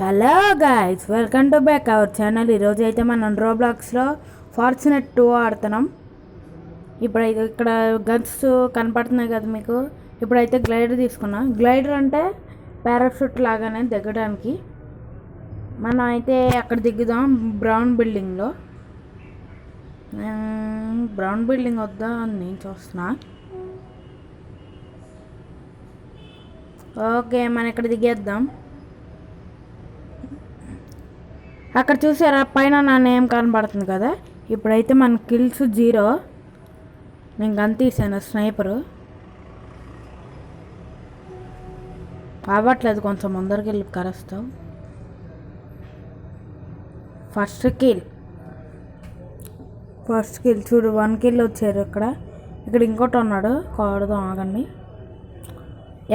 Hello guys, welcome to back our channel. ఈరోజు అయితే మనం రోబ్లాక్స్లో ఫార్చునేట్ 2 ఆడుతున్నాం. ఇప్పుడైతే ఇక్కడ గన్స్ కనపడుతున్నాయి కదా మీకు. ఇప్పుడైతే గ్లైడర్ తీసుకున్నాం. గ్లైడర్ అంటే పారాషూట్ లాగానే దిగడానికి. మనం అయితే అక్కడ దిగుదాం, బ్రౌన్ బిల్డింగ్లో. బ్రౌన్ బిల్డింగ్ వద్దా అని నేను చూస్తున్నా. ఓకే, మనం ఇక్కడ దిగేద్దాం. అక్కడ చూసారా పైన నా నేమ్ కనబడుతుంది కదా. ఇప్పుడైతే మన కిల్స్ 0. నేను గన్ తీసాను, స్నైపరు అవ్వట్లేదు. కొంచెం ముందరికి వెళ్ళి కలుస్తావు. ఫస్ట్ కిల్ చూడు, 1 కిల్ వచ్చారు. ఇక్కడ ఇంకోటి ఉన్నాడు, కొడదాం ఆగండి.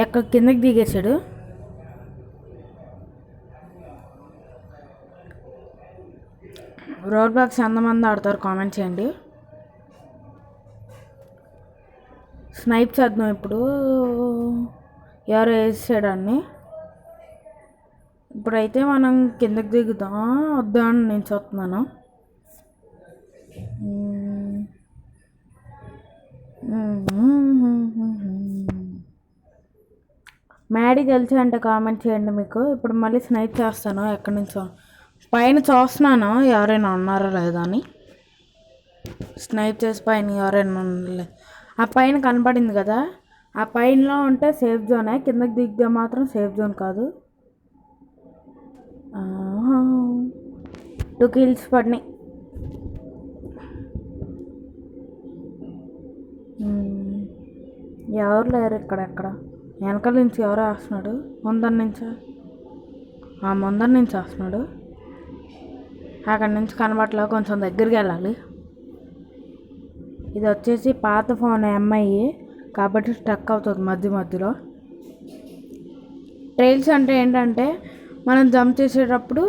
ఎక్కడ కిందకి దిగేసాడు. రోడ్ బ్లాక్స్ ఎంతమంది ఆడతారు కామెంట్ చేయండి. స్నైప్ చేద్దాం ఇప్పుడు. ఎవరు వేసాడాన్ని. ఇప్పుడైతే మనం కిందకి దిగుదాం. వద్దా అని నేను చూస్తున్నాను. మ్యాడీ తెలిసి అంటే కామెంట్ చేయండి మీకు. ఇప్పుడు మళ్ళీ స్నైప్ చేస్తాను. ఎక్కడి నుంచో పైన చూస్తున్నాను ఎవరైనా ఉన్నారో లేదా అని. స్నైప్ చేసి పైన ఎవరైనా ఉండలే. ఆ పైన కనపడింది కదా, ఆ పైనలో ఉంటే సేఫ్ జోనే. కిందకి దిగితే మాత్రం సేఫ్ జోన్ కాదు. 2 కిల్స్ పడినాయి. ఎవరు లేరు ఎక్కడ వెనకాల నుంచి ఎవరో వస్తున్నాడు. ముందర నుంచి వస్తున్నాడు. అక్కడి నుంచి కనబట్లా, కొంచెం దగ్గరికి వెళ్ళాలి. ఇది వచ్చేసి పాత ఫోన్ ఎంఐ కాబట్టి స్టక్ అవుతుంది మధ్యలో. ట్రైల్స్ అంటే ఏంటంటే మనం జంప్ చేసేటప్పుడు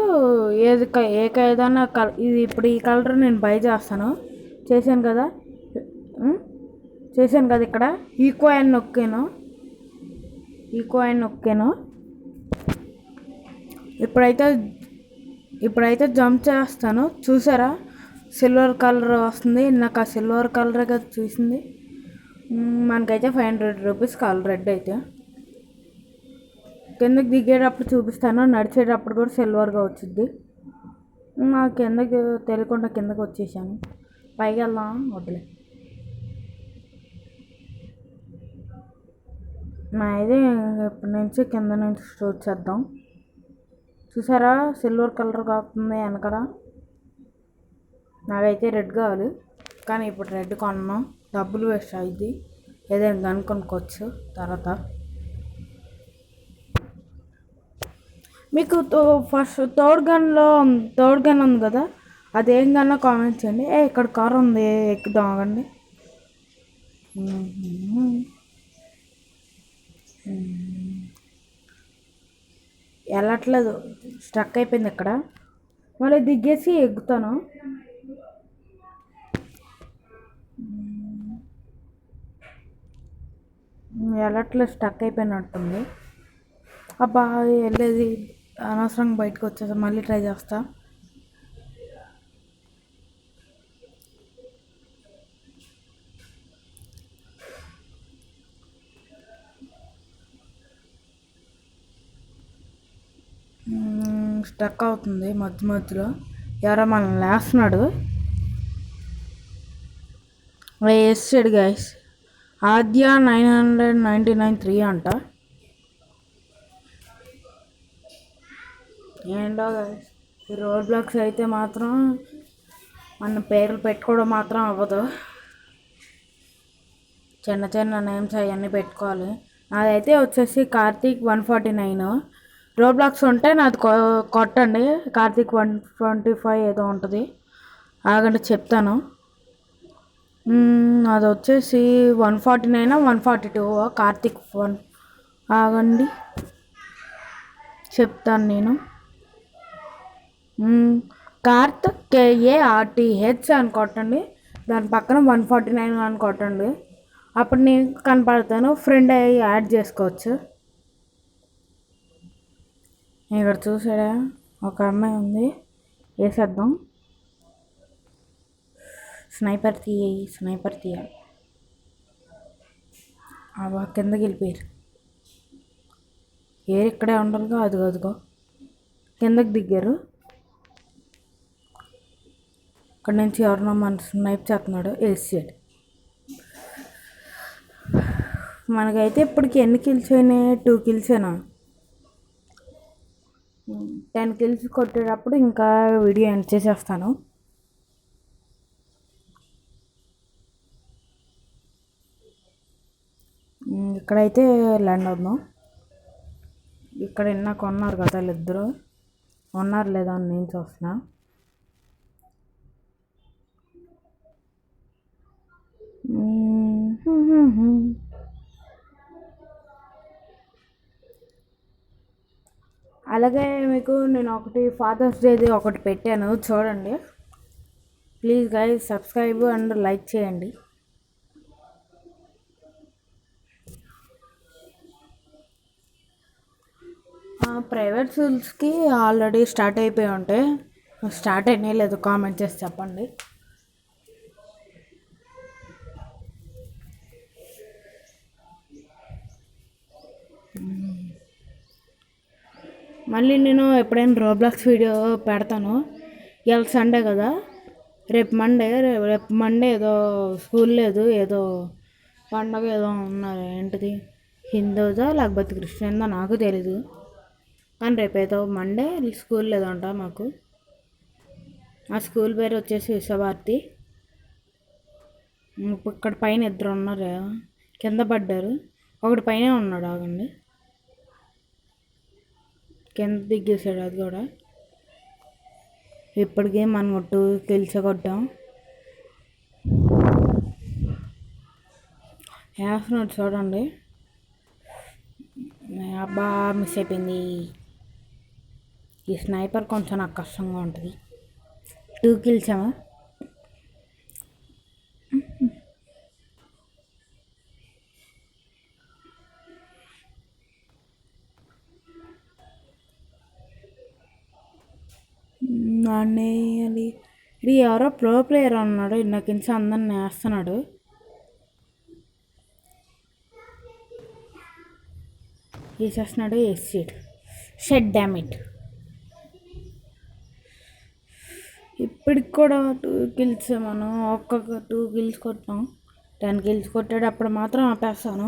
ఏదైనా ఇది ఇప్పుడు ఈ కలర్ నేను బై చేశాను కదా ఇక్కడ ఈకో అని నొక్కాను. ఇప్పుడైతే జంప్ చేస్తాను. చూసారా సిల్వర్ కలర్ వస్తుంది. నాకు ఆ సిల్వర్ కలరే కదా చూసింది. మనకైతే 500 రూపీస్ కావాలి రెడ్ అయితే. కిందకి దిగేటప్పుడు చూపిస్తాను, నడిచేటప్పుడు కూడా సిల్వర్గా వచ్చింది. నాకు కిందకి తెలియకుండా కిందకి వచ్చేసాను. పైకి వెళ్దాం, వదిలే. నా ఇది ఇప్పటి నుంచి కింద నుంచి స్టోర్ చేద్దాం. చూసారా సిల్వర్ కలర్ కాస్తుంది వెనకడ. నాకైతే రెడ్ కావాలి, కానీ ఇప్పుడు రెడ్ కొన్నాం. డబ్బులు వేస్ట్ అయింది. ఏదైనా గన్ కొనుక్కోవచ్చు తర్వాత. మీకు ఫస్ట్ థర్డ్ గన్ ఉంది కదా, అదేం కన్నా కామెంట్ చేయండి. ఇక్కడ కార్ ఉంది, ఎక్కుదాం ఆగండి. వెళ్ళట్లేదు, స్టక్ అయిపోయింది ఇక్కడ. మళ్ళీ దిగేసి ఎక్కుతాను. వెళ్ళట్లేదు, స్టక్ అయిపోయినట్టుంది. అబ్బా వెళ్ళేది అనవసరంగా బయటకు వచ్చేసా. మళ్ళీ ట్రై చేస్తా. స్టక్ అవుతుంది మధ్యలో. ఎవరో మనల్ని లేస్తున్నాడు. వేసాడు గైస్. ఆద్య 999 అంట. ఏంటో గైస్, ఈ రోడ్ బ్లాక్స్ అయితే మాత్రం మన పేర్లు పెట్టుకోవడం మాత్రం అవ్వదు. చిన్న నేమ్స్ అవన్నీ పెట్టుకోవాలి. నాదైతే వచ్చేసి కార్తీక్ 149. రోడ్ బ్లాక్స్ ఉంటే నాది కొట్టండి. కార్తీక్ 125 ఏదో ఉంటుంది. ఆగండి చెప్తాను. అది వచ్చేసి 149 142 కార్తీక్ 1. ఆగండి చెప్తాను నేను. కార్త్ KARTH అని కొట్టండి. దాని పక్కన 149 అని కొట్టండి. అప్పుడు నేను కనపడతాను. ఫ్రెండ్ అయ్యి యాడ్ చేసుకోవచ్చు. ఇక్కడ చూసారా, ఒక అమ్మాయి ఉంది, వేసేద్దాం. స్నైపర్ తీయాలి. అబ్బా కిందకి వెళ్ళిపోయారు. ఏరు ఇక్కడే ఉండాలిగా, అదిగో కిందకి దిగారు. ఇక్కడ నుంచి ఎవరినో మన స్నైప్ చేస్తున్నాడు, వేసాడు. మనకైతే ఇప్పటికి ఎన్ని కిల్స్ అయినాయి? 2 కిల్సేనా? 10 కిల్స్ కొట్టేటప్పుడు ఇంకా వీడియో ఎండ్ చేసేస్తాను. ఇక్కడైతే ల్యాండ్ అవుదాం. ఇక్కడ ఇందాక ఉన్నారు కదా వీళ్ళిద్దరు, ఉన్నారు లేదా అని నేను చూస్తున్నా. అలాగే మీకు నేను ఒకటి ఫాదర్స్ డేది ఒకటి పెట్టాను, చూడండి. Please guys subscribe and like చేయండి. ప్రైవేట్ స్కూల్స్కి ఆల్రెడీ స్టార్ట్ అయిపోయి ఉంటే స్టార్ట్ అయినాయి లేదు కామెంట్ చేసి చెప్పండి. మళ్ళీ నేను ఎప్పుడైనా రోబ్లాక్స్ వీడియో పెడతాను. ఇవాళ సండే కదా, రేపు మండే ఏదో స్కూల్ లేదు, ఏదో పండగ ఏదో ఉన్నారు. ఏంటిది, హిందూదా లేకపోతే క్రిస్టియన్దా నాకు తెలీదు. కానీ రేపు ఏదో మండే స్కూల్ లేదంట మాకు. ఆ స్కూల్ పేరు వచ్చేసి విశ్వభారతి. ఇక్కడ పైన 2 ఉన్నారు, కింద పడ్డారు. ఒకటి పైన ఉన్నాడు, ఆగండి. కింద దిగేసాడు అది కూడా. ఇప్పటికే మనం 2 కిల్స్ కొట్టాం. వేస్తున్నాడు చూడండి. అబ్బా మిస్ అయిపోయింది. ఈ స్నైపర్ కొంచెం నాకు కష్టంగా ఉంటుంది. 2 కిల్స్ ఏమో. అది ఇది ఎవరో ప్రో ప్లేయర్ అన్నాడు, ఇందాకించి అందరిని వేస్తున్నాడు. వేసేస్తున్నాడు, వేసాడు. Shed damn it. ఇప్పటికి కూడా 2 కిల్స్, మనం ఒక్కొక్క 2 కిల్స్ కొట్టాం. 10 కిల్స్ కొట్టేటప్పుడు మాత్రం ఆపేస్తాను.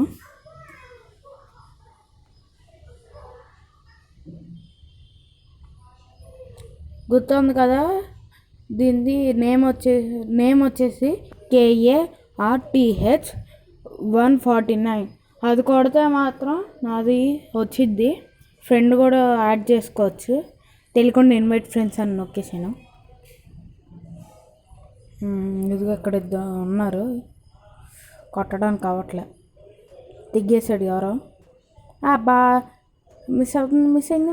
గుర్తుంది కదా, దీనిది నేమ్ వచ్చేసి KARTH 149. అది కొడితే మాత్రం నాది వచ్చిద్ది. ఫ్రెండ్ కూడా యాడ్ చేసుకోవచ్చు. తెలియకుండా ఇన్వైట్ ఫ్రెండ్స్ అని నొక్కేసాను. ఇదిగో ఇక్కడ 2 ఉన్నారు, కొట్టడానికి అవ్వట్లే. దిగేసాడు ఎవరో. అబ్బా మిస్ అయింది.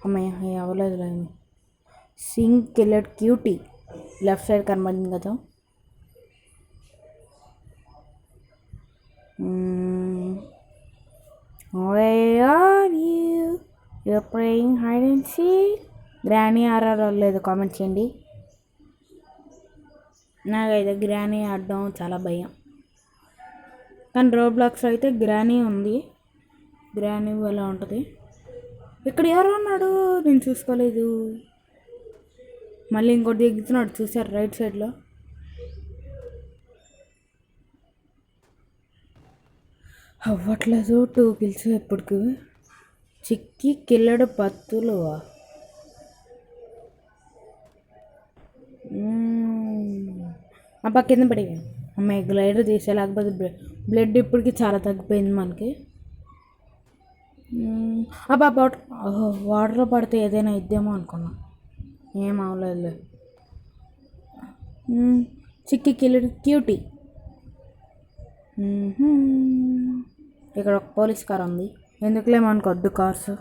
అమ్మాయి అవ్వలేదు. Sing killer cutie left side కనబడింది కదా. Where are you? You're playing hide and seek. Granny ఆడారో లేదు కామెంట్ చేయండి. నాకైతే గ్రానీ ఆడడం చాలా భయం. కానీ రోబ్లాక్స్లో అయితే గ్రానీ ఉంది. గ్రానీ ఎలా ఉంటుంది. ఇక్కడ ఎవరు ఉన్నాడు, నేను చూసుకోలేదు. మళ్ళీ ఇంకోటి దిగుతున్నాడు, చూసారు రైట్ సైడ్లో. అవ్వట్లేదు 2 కిల్స్ ఎప్పటికి. చిక్కి కిల్లడు పత్తులు. అబ్బా కింద పడి అమ్మాయి గ్లైడర్ తీసే, లేకపోతే బ్లడ్ ఇప్పటికి చాలా తగ్గిపోయింది మనకి. అబ్బా వాటర్లో పడితే ఏదైనా ఇద్దేమో అనుకున్నా, ఏం అవ్వలేదు. చిక్కి కిల్లడు క్యూటీ. ఇక్కడ ఒక పోలీస్ కార్ ఉంది, ఎందుకులే మనకు వద్దు కార్స్.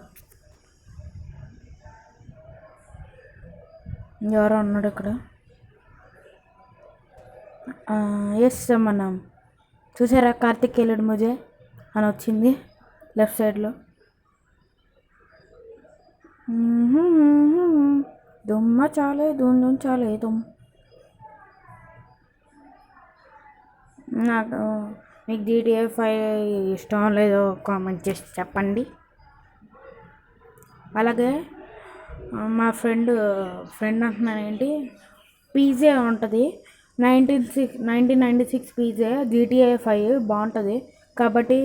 ఎవరో ఉన్నాడు ఇక్కడ. ఎస్ మనం చూసారా, కార్తిక్ వెళ్ళాడు ముజే అని వచ్చింది లెఫ్ట్ సైడ్లో. దుమ్మ చాలే దుమ్ చాలే దుమ్. నాకు మీకు GTA 5 ఇష్టం లేదో కామెంట్ చేసి చెప్పండి. అలాగే మా ఫ్రెండ్ అంటున్నాను ఏంటి, పీజే ఉంటుంది 1996 పీజే GTA 5 బాగుంటుంది కాబట్టి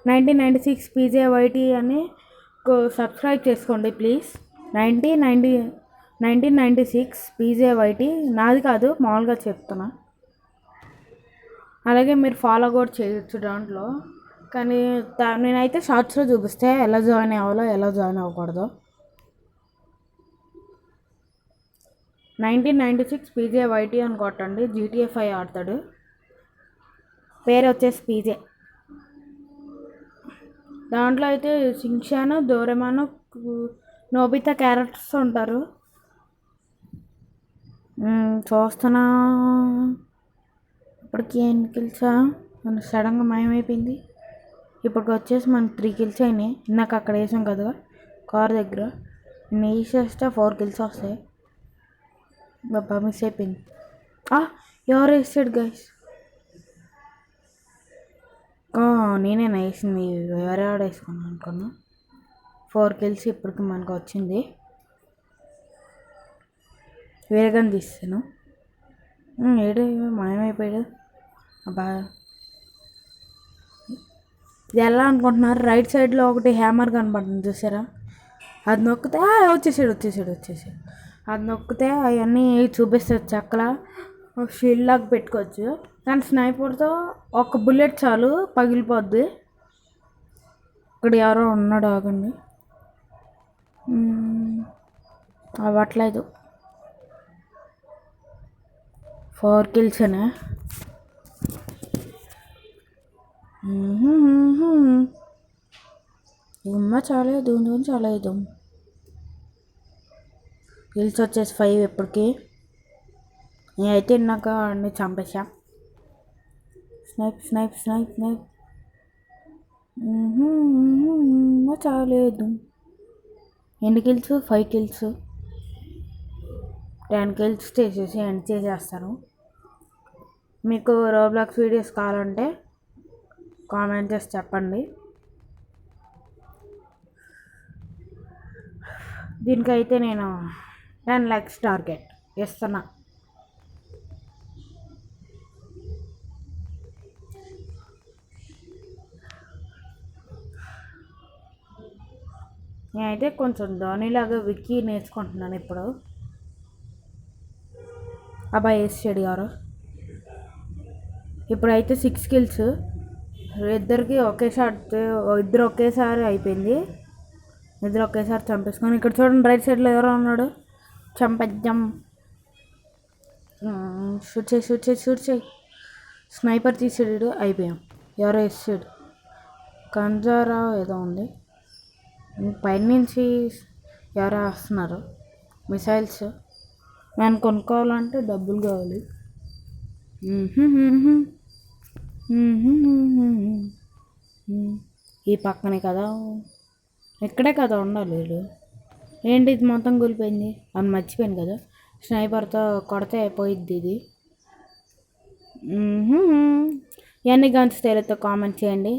1996 పీజే వైటీ అని సబ్స్క్రైబ్ చేసుకోండి ప్లీజ్. 1996 పీజే వైటీ నాది కాదు, మామూలుగా చెప్తున్నా. అలాగే మీరు ఫాలో కూడా చేయొచ్చు దాంట్లో, కానీ నేనైతే షార్ట్స్లో చూపిస్తే ఎలా జాయిన్ అవ్వాలో ఎలా జాయిన్ అవ్వకూడదు. 1996 పీజే వైటీ అని కొట్టండి, GTA 5 ఆడతాడు. పేరు వచ్చేసి పీజే. దాంట్లో అయితే షిన్చాన్, డోరేమాన్, నోబితా క్యారెక్టర్స్ ఉంటారు. చూస్తున్నా ఇప్పటికి ఎన్ని కిల్సా మన సడన్గా మాయమైపోయింది. ఇప్పటికి వచ్చేసి మనకి 3 కిల్స్ అయినాయి. ఇందాక అక్కడ వేసాం కదా కార్ దగ్గర, నేను వేసేస్తే 4 కిల్స్ వస్తాయి. బాబా మిస్ అయిపోయింది. ఎవరు వేసాడు గైస్? నేనే వేసింది, వేరే వాడు వేసుకున్నాను అనుకున్నా. 4 కిల్స్ ఇప్పటికి మనకు వచ్చింది. వేరేగా తీస్తాను. ఏడు మాయమైపోయాడు. అబ్బా ఇది ఎలా అనుకుంటున్నారు? రైట్ సైడ్లో ఒకటి హ్యామర్ కనపడుతుంది చూసారా, అది నొక్కితే వచ్చేసాడు. అది నొక్కితే అవన్నీ చూపిస్తుంది చక్కలా, షీల్డ్ లాగా పెట్టుకోవచ్చు. కానీ స్నైపర్తో ఒక బుల్లెట్ చాలు పగిలిపోద్ది. ఇక్కడ ఎవరో ఉన్నాడు, ఆగండి. అవ్వట్లేదు. 4 కిల్స్ అనే దుమ్మ చాలే దుమ్ చాలే దుమ్. కిల్స్ వచ్చేసి 5 ఇప్పటికి. నేనైతే ఇందాక అన్ని చంపేసా. స్నైప్ చాలేదు. ఎన్ని కిల్స్? 5 కిల్స్. 10 కిల్స్ చేసేసి ఎండ్ చేసేస్తాను. మీకు రోబ్లాక్స్ వీడియోస్ కావాలంటే కామెంట్ చేసి చెప్పండి. దీనికైతే నేను 10 lakhs టార్గెట్ ఇస్తున్నా. నేనైతే కొంచెం ధోనిలాగా విక్కీ నేర్చుకుంటున్నాను ఇప్పుడు. అబ్బాయి వేసాడు గారు. ఇప్పుడైతే 6 కిల్స్. ఇద్దరు ఒకేసారి అయిపోయింది. ఇద్దరు ఒకేసారి చంపేసుకొని ఇక్కడ చూడండి, రైట్ సైడ్లో ఎవరో ఉన్నాడు, చంపేద్దాం. షూట్ చేయి. స్నైపర్ తీసాడు. అయిపోయాం. ఎవరో వేసాడు, కంజారా ఏదో ఉంది. పైనుంచి ఎవరో వస్తున్నారు, మిసైల్స్. నేను కొనుక్కోవాలంటే డబ్బులు కావాలి. ఈ పక్కనే కదా, ఇక్కడే కదా ఉండాలి వీళ్ళు. ఏంటి ఇది మొత్తం కూలిపోయింది అని మర్చిపోయాను కదా. స్నైపర్తో కొడితే అయిపోయిద్ది ఇది. ఎన్ని గన్స్ తేలితో కామెంట్ చేయండి.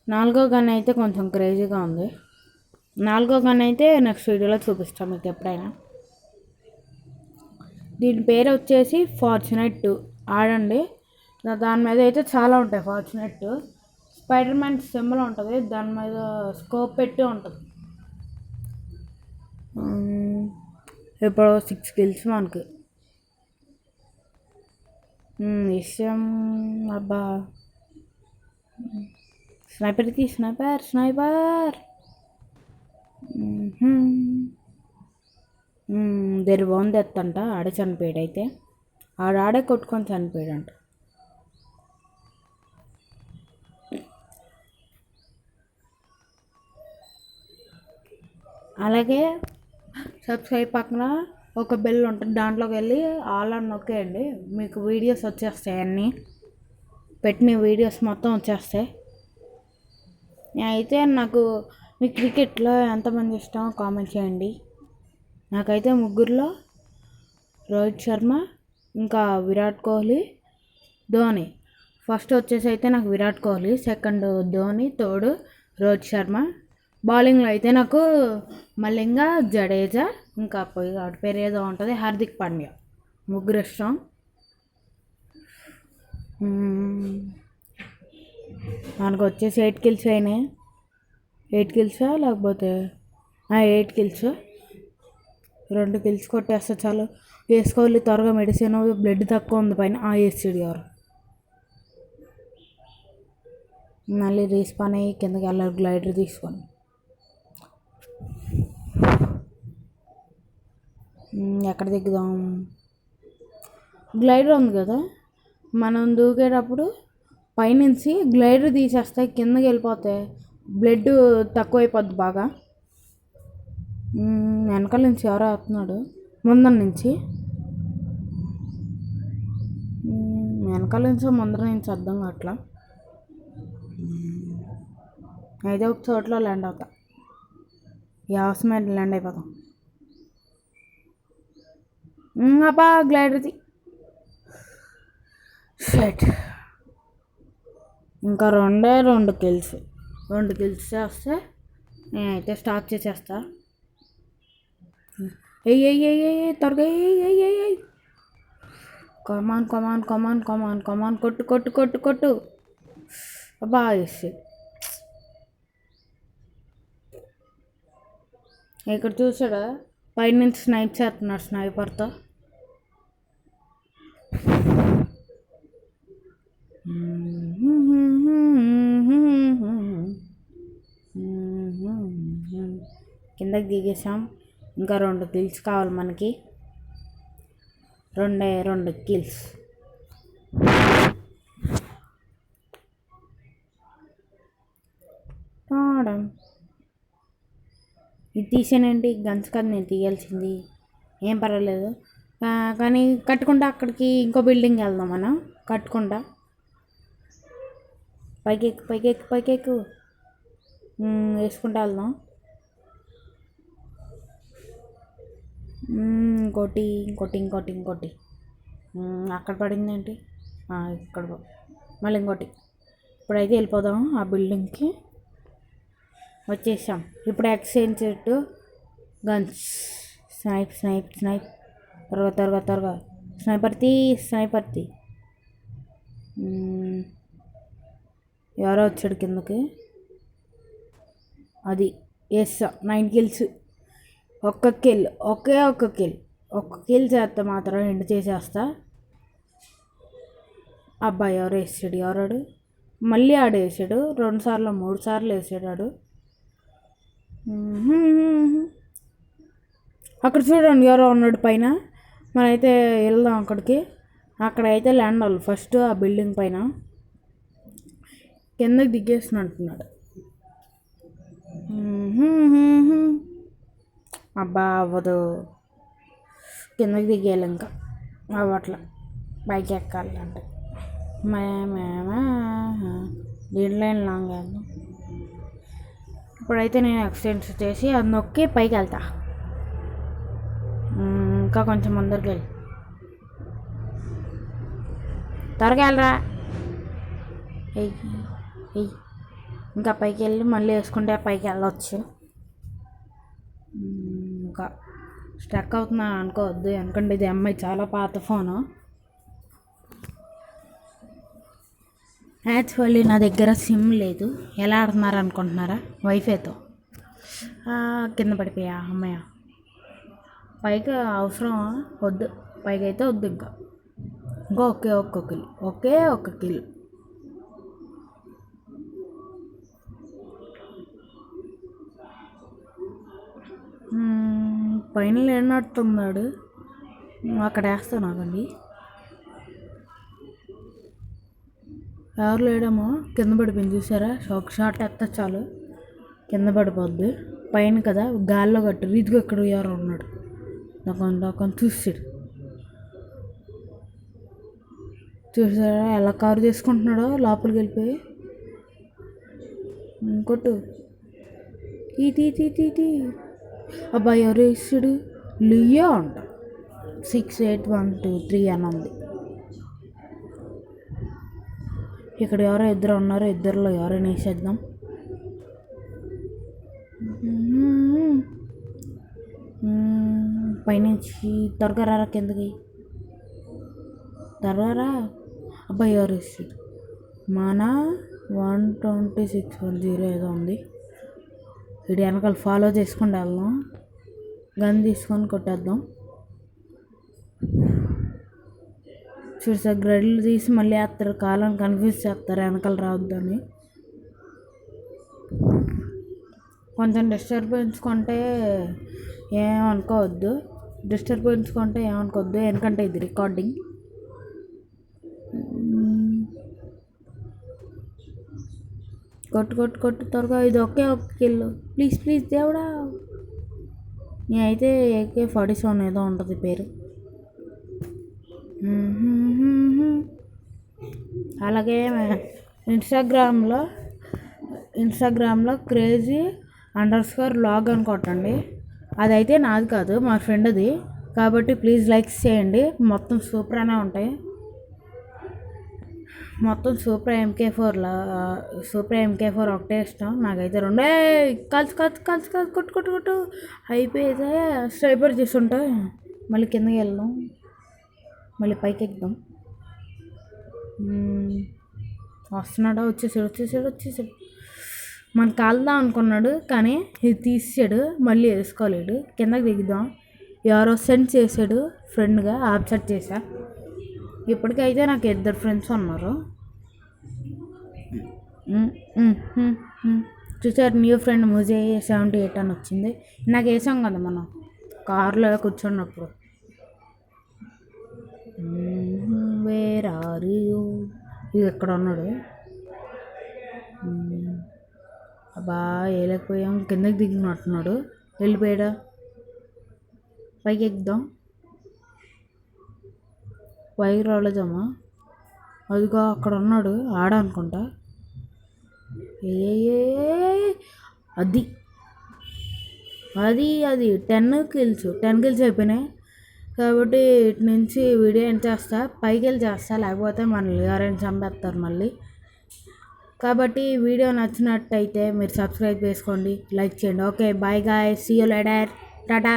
4వ గన్ అయితే కొంచెం క్రేజీగా ఉంది. 4వ గన్ అయితే నెక్స్ట్ వీడియోలో చూపిస్తాను మీకు ఎప్పుడైనా. దీని పేరు వచ్చేసి ఫార్చునేట్ 2. ఆడండి. దాని మీద అయితే చాలా ఉంటాయి. ఫార్చునేట్ స్పైడర్ మ్యాన్ సింబల్ ఉంటుంది, దాని మీద స్కోప్ పెట్టి ఉంటుంది. ఇప్పుడు 6 కిల్స్ మనకి విషయం. అబ్బా స్నైపర్ దేని బాగుంది ఎత్తంట. ఆడే చనిపోయాడు. అయితే ఆడే కొట్టుకొని చనిపోయాడంట. అలాగే సబ్స్క్రైబ్ పక్కన ఒక బెల్ ఉంటుంది, దాంట్లోకి వెళ్ళి ఆల్ అని నొక్కేయండి. మీకు వీడియోస్ వచ్చేస్తాయి, అన్నీ పెట్టిన వీడియోస్ మొత్తం వచ్చేస్తాయి. అయితే నాకు మీ క్రికెట్లో ఎంతమంది ఇష్టం కామెంట్ చేయండి. నాకైతే ముగ్గురులో రోహిత్ శర్మ, ఇంకా విరాట్ కోహ్లీ, ధోని. ఫస్ట్ వచ్చేసి అయితే నాకు విరాట్ కోహ్లీ, సెకండ్ ధోని, థర్డ్ రోహిత్ శర్మ. బౌలింగ్లో అయితే నాకు మలింగ, జడేజా, ఇంకా వాడి పేరు ఏదో ఉంటుంది, హార్దిక్ పాండ్యా. ముగ్గురు ఇష్టం. మనకు వచ్చేసి 8 కిల్స్ అయినాయి. 8 కిల్సా లేకపోతే 8 కిల్స్. 2 కిల్స్ కొట్టేస్తే చాలు. వేసుకోవాలి త్వరగా మెడిసిన్, బ్లడ్ తక్కువ ఉంది పైన. వేసాడు ఎవరు. మళ్ళీ రీస్పాన్ అయ్యి కిందకి వెళ్ళాలి గ్లైడర్ తీసుకొని. ఎక్కడ దిగుదాం? గ్లైడర్ ఉంది కదా, మనం దూకేటప్పుడు పైనుంచి గ్లైడర్ తీసేస్తాయి, కిందకి వెళ్ళిపోతాయి, బ్లడ్ తక్కువైపోద్ది బాగా. వెనకాల నుంచి ఎవరో వస్తున్నాడు, ముందర నుంచి. వెనకాల నుంచి ముందర నుంచి అర్థం అట్లా. అయితే ఒక చోట్ల ల్యాండ్ అవుతా, యావసమైన ల్యాండ్ అయిపోతాం. అబ్బా గ్లైడర్ది షట్. ఇంకా 2 కిల్స్. 2 కిల్స్ చేస్తే నేనైతే స్టాప్ చేసేస్తా. త్వరగా కమాన్ కమాన్ కమాన్ కమాన్ కమాన్, కొట్టు కొట్టు కొట్టు కొట్టు. బాగా వేసి ఇక్కడ చూసాడా, పైనుంచి స్నైప్ చేస్తున్నాడు స్నైపర్తో. కిందకి దిగేసాం. ఇంకా 2 కిల్స్ కావాలి మనకి. 2 కిల్స్. ఇది తీసానండి, గన్స్ కదా నేను తీయాల్సింది. ఏం పర్వాలేదు. కానీ కట్టుకుంటా అక్కడికి ఇంకో బిల్డింగ్ వెళ్దాం మనం. కట్టుకుంటా పైకెక్కు పైకెక్కు పైకెక్కు వేసుకుంటా వెళ్దాం. ఇంకోటి ఇంకోటి ఇంకోటి ఇంకోటి అక్కడ పడింది ఏంటి, ఇక్కడ మళ్ళీ ఇంకోటి. ఇప్పుడైతే వెళ్ళిపోదాం ఆ బిల్డింగ్కి. వచ్చేసాం. ఇప్పుడు exchange to guns. Snipe snipe snipe. త్వరగా త్వరగా త్వరగా. స్నైపర్తి స్నైపర్తి. ఎవరో వచ్చాడు కిందకి. అది వేస్తా. 9 కిల్స్. ఒక్క కిల్ చేస్తే మాత్రం ఎండ్ చేసేస్తా. అబ్బాయి ఎవరు వేసాడు, ఎవరాడు? మళ్ళీ ఆడు వేసాడు. 2 సార్లు 3 సార్లు వేసాడు ఆడు. అక్కడ చూడండి ఎవరో ఉన్నాడు పైన. మనమైతే వెళ్దాం అక్కడికి. అక్కడైతే ల్యాండ్ అవ్వాలి ఫస్ట్ ఆ బిల్డింగ్ పైన. కిందకి దిగేస్తున్నట్టున్నాడు. అబ్బా అవ్వదు, కిందకి దిగేయాలి ఇంకా అవ్వట్లా. పైకి ఎక్కాలంటే దీంట్లో లాంగ్ వెళ్దాం. ఇప్పుడైతే నేను ఎక్స్టెండ్ చేసి అది నొక్కి పైకి వెళ్తా. ఇంకా కొంచెం ముందరికి వెళ్ళి త్వరగా వెళ్ళరా. ఇంకా పైకి వెళ్ళి మళ్ళీ వేసుకుంటే పైకి వెళ్ళొచ్చు. ఇంకా స్ట్రక్ అవుతున్నాను అనుకోవద్దు, ఎందుకంటే ఇది అమ్మాయి చాలా పాత ఫోను. యాక్చువల్లీ నా దగ్గర సిమ్ లేదు. ఎలా ఆడుతున్నారు అనుకుంటున్నారా? వైఫైతో. కింద పడిపోయా అమ్మాయ. పైకి అవసరం వద్దు, పైకి అయితే వద్దు. ఇంకా ఒకే ఒక్క కిల్. పైన లేనట్టున్నాడు. అక్కడ వేస్తాను ఆగండి. ఎవరు లేడమో, కింద పడిపోయింది చూసారా? ఒక షాట్ ఎత్తా చాలు కింద పడిపోద్ది. పైన కదా గాల్లో కట్టు. ఇదిగో ఇక్కడ ఎవరో ఉన్నాడు. నాకు చూసారా ఎలా కారు తీసుకుంటున్నాడో లోపలికి వెళ్ళిపోయి. కొట్టు ఇటీ అబ్బాయి ఎవరు వేసాడు లియో అంట 68123 అని ఉంది. ఇక్కడ ఎవరో ఇద్దరు ఉన్నారు, ఇద్దరులో ఎవరైనా వేసేద్దాం. పైనుంచి త్వరగా రారా కిందకి, త్వరగా. అబ్బాయి ఎవరు వేసాడు మన 12610 ఏదో ఉంది. వీడి వెనకాల ఫాలో చేసుకుని వెళ్దాం, గన్ తీసుకొని కొట్టేద్దాం. చూడు సార్ గ్రెడ్లు తీసి మళ్ళీ వేస్తారు, కాలం కన్ఫ్యూజ్ చేస్తారు వెనకాల రావద్దని. కొంచెం డిస్టర్బెన్స్ కొంటే ఏమనుకోవద్దు, ఎందుకంటే ఇది రికార్డింగ్. కొట్టు త్వరగా, ఇది ఒకే ఒక కిల్ ప్లీజ్ దేవుడా. నేనైతే AK-47 ఏదో ఉంటుంది పేరు. అలాగే ఇన్స్టాగ్రామ్లో crazy_vlog అని కొట్టండి. అదైతే నాది కాదు, మా ఫ్రెండ్ది, కాబట్టి ప్లీజ్ లైక్స్ చేయండి. మొత్తం సూపర్ అనే ఉంటాయి, మొత్తం సూపర్ MK4 ఒకటే ఇష్టం నాకైతే. రెండే కలిసి కొట్టు అయిపోయితే స్ట్రైపర్ చేస్తుంటే మళ్ళీ కిందకి వెళ్దాం, మళ్ళీ పైకి ఎక్కుదాం. వస్తున్నాడా, వచ్చేసాడు. మన కాలుదాం అనుకున్నాడు కానీ ఇది తీసాడు, మళ్ళీ వేసుకోలేడు. కిందకి దిగుదాం. ఎవరో సెండ్ చేసాడు ఫ్రెండ్గా, ఆబ్సెట్ చేశా. ఇప్పటికైతే నాకు 2 ఫ్రెండ్స్ ఉన్నారు. చూసారు, న్యూ ఫ్రెండ్ ముజే 78 అని వచ్చింది. నాకు వేసాం కదా మనం కార్లో కూర్చున్నప్పుడు. వేర్ ఆర్ యూ, ఇది ఎక్కడ ఉన్నాడు. అబ్బా వేయలేకపోయాం, కిందకి దిగినట్టున్నాడు, వెళ్ళిపోయాడా. పైకి ఎక్కుదాం, పైకి రాలేదమ్మా. అదిగో అక్కడ ఉన్నాడు, ఆడనుకుంటా. అది 10 కిల్స్ అయిపోయినాయి. కాబట్టి ఇటు నుంచి వీడియో ఏం చేస్తా, పైకి వెళ్ళి చేస్తా, లేకపోతే మనల్ని ఎవరైనా చంపేస్తారు మళ్ళీ. కాబట్టి వీడియో నచ్చినట్టయితే మీరు సబ్స్క్రైబ్ చేసుకోండి, లైక్ చేయండి. Okay bye guys, see you later, Tata.